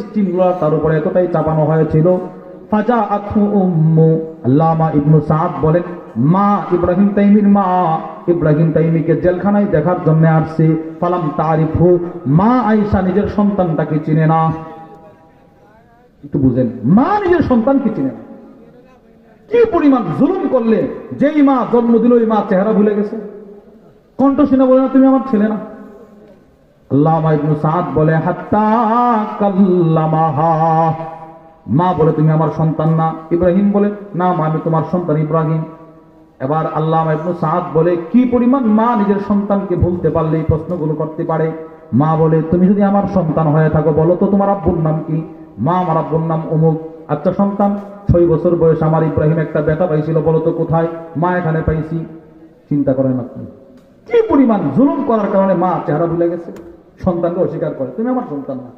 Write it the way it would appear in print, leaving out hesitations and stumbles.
স্টিমগুলো তার উপরে এতটাই চাপানো হয়েছিল। ফাজাআতহু উম্মু, আল্লামা ইবনু সাদ বলেন, মা ইব্রাহিম তাইমির মা ইব্রাহিম তাইমিকে জেলখানায় দেখার জন্য আসছে। ফালাম তারিফহু, মা আয়েশা নিজের সন্তানটাকে চিনে না। একটু বুঝেন, মা নিজের সন্তানকে চিনে না। কি পরিমাণ জুলুম করলে যেই মা জন্ম দিল ওই মা চেহারা ভুলে গেছে, কণ্ঠ শুনে বলে না তুমি আমার ছেলে না। আল্লামা ইবনু সাদ বলে হাত্তা কাল্লামাহা, মা বলে তুমি আমার সন্তান না। ইব্রাহিম বলে না মা আমি তোমার সন্তান ইব্রাহিম। এবার আল্লামা ইবনু সাদ বলে কি পরিমাণ মা নিজের সন্তানকে ভুলতে পারলে এই প্রশ্নগুলো করতে পারে। মা বলে তুমি যদি আমার সন্তান হয়ে থাকো বলো তো তোমার আব্বুর নাম কি। মা আমার আব্বুর নাম অমুক। আচ্ছা সন্তান, 6 বছর বয়স আমার ইব্রাহিম একটা বেটা পাইছিল, বলো তো কোথায়। মা এখানে পাইছি। চিন্তা করেন আপনি কি পরিমাণ জুলুম করার কারণে মা চেহারা ভুলে গেছে, সন্তানকে অস্বীকার করে তুমি আমার সন্তান না।